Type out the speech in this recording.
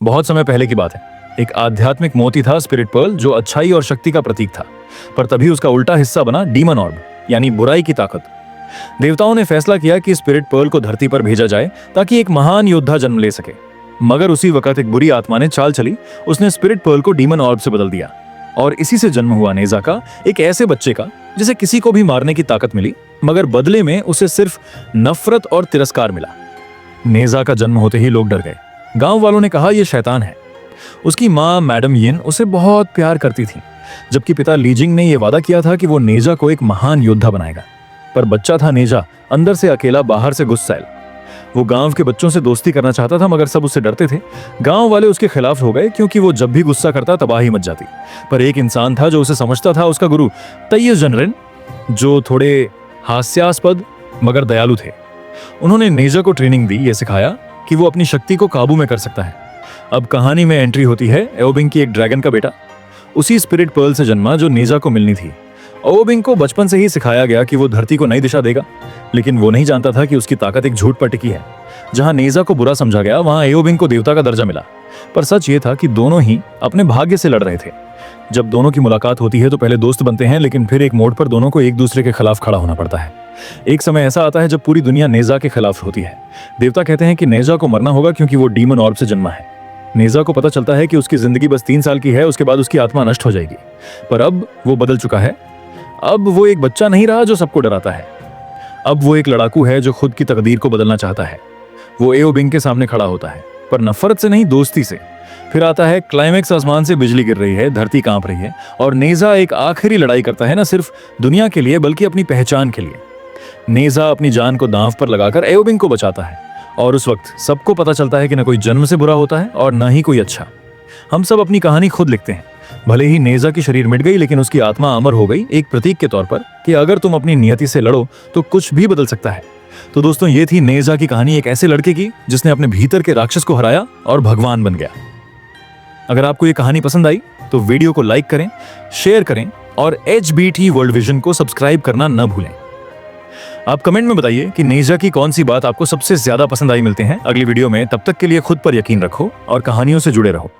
बहुत समय पहले की बात है। एक आध्यात्मिक मोती था स्पिरिट पर्ल, जो अच्छाई और शक्ति का प्रतीक था। पर तभी उसका उल्टा हिस्सा बना डीमन ऑर्ब, यानी बुराई की ताकत। देवताओं ने फैसला किया कि स्पिरिट पर्ल को धरती पर भेजा जाए ताकि एक महान योद्धा जन्म ले सके। मगर उसी वक्त एक बुरी आत्मा ने चाल चली, उसने स्पिरिट पर्ल को डीमन ऑर्ब से बदल दिया। और इसी से जन्म हुआ नेजा का, एक ऐसे बच्चे का जिसे किसी को भी मारने की ताकत मिली, मगर बदले में उसे सिर्फ नफरत और तिरस्कार मिला। नेजा का जन्म होते ही लोग डर गए। गांव वालों ने कहा यह शैतान है। उसकी मां मैडम यिन उसे बहुत प्यार करती थी, जबकि पिता लीजिंग ने यह वादा किया था कि वो नेजा को एक महान योद्धा बनाएगा। पर बच्चा था नेजा, अंदर से अकेला, बाहर से गुस्सैल। वो गांव के बच्चों से दोस्ती करना चाहता था, मगर सब उससे डरते थे। गांव वाले उसके खिलाफ हो गए, क्योंकि वो जब भी गुस्सा करता तबाही मच जाती। पर एक इंसान था जो उसे समझता था, उसका गुरु तैयस जनरेन, जो थोड़े हास्यास्पद मगर दयालु थे। उन्होंने नेजा को ट्रेनिंग दी, ये सिखाया कि वो अपनी शक्ति को काबू में कर सकता है। अब कहानी में एंट्री होती है एओबिंग की एक ड्रैगन का बेटा, उसी स्पिरिट पर्ल से जन्मा जो नेजा को मिलनी थी। एओबिंग को बचपन से ही सिखाया गया कि वो धरती को नई दिशा देगा, लेकिन वो नहीं जानता था कि उसकी ताकत एक झूठ पर टिकी है। जहां नेजा को बुरा समझा गया, वहां एओबिंग को देवता का दर्जा मिला। पर सच ये था कि दोनों ही अपने भाग्य से लड़ रहे थे। जब दोनों की मुलाकात होती है तो पहले दोस्त बनते हैं, लेकिन फिर एक मोड़ पर दोनों को एक दूसरे के खिलाफ खड़ा होना पड़ता है। एक समय ऐसा आता है जब पूरी दुनिया नेजा के खिलाफ होती है। देवता कहते हैं कि नेजा को मरना होगा, क्योंकि वो डीमन ऑर्ब से जन्मा है। नेजा को पता चलता है कि उसकी जिंदगी बस 3 साल की है, उसके बाद उसकी आत्मा नष्ट हो जाएगी। पर अब वो बदल चुका है। अब वो एक बच्चा नहीं रहा जो सबको डराता है। अब वो एक लड़ाकू है जो खुद की तकदीर को बदलना चाहता है। वो एओबिंग के सामने खड़ा होता है, पर नफरत से नहीं, दोस्ती से। फिर आता है क्लाइमेक्स। आसमान से बिजली गिर रही है, धरती कांप रही है, और नेजा एक आखिरी लड़ाई करता है, ना सिर्फ दुनिया के लिए बल्कि अपनी पहचान के लिए। नेजा अपनी जान को दांव पर लगाकर एओबिंग को बचाता है, और उस वक्त सबको पता चलता है कि न कोई जन्म से बुरा होता है और न ही कोई अच्छा। हम सब अपनी कहानी खुद लिखते हैं। भले ही नेजा की शरीर मिट गई, लेकिन उसकी आत्मा अमर हो गई, एक प्रतीक के तौर पर कि अगर तुम अपनी नियति से लड़ो तो कुछ भी बदल सकता है। तो दोस्तों, ये थी नेजा की कहानी, एक ऐसे लड़के की जिसने अपने भीतर के राक्षस को हराया और भगवान बन गया। अगर आपको ये कहानी पसंद आई तो वीडियो को लाइक करें, शेयर करें, और HBT वर्ल्ड विजन को सब्सक्राइब करना न भूलें। आप कमेंट में बताइए कि नेजा की कौन सी बात आपको सबसे ज्यादा पसंद आई। मिलते हैं अगली वीडियो में, तब तक के लिए खुद पर यकीन रखो और कहानियों से जुड़े रहो।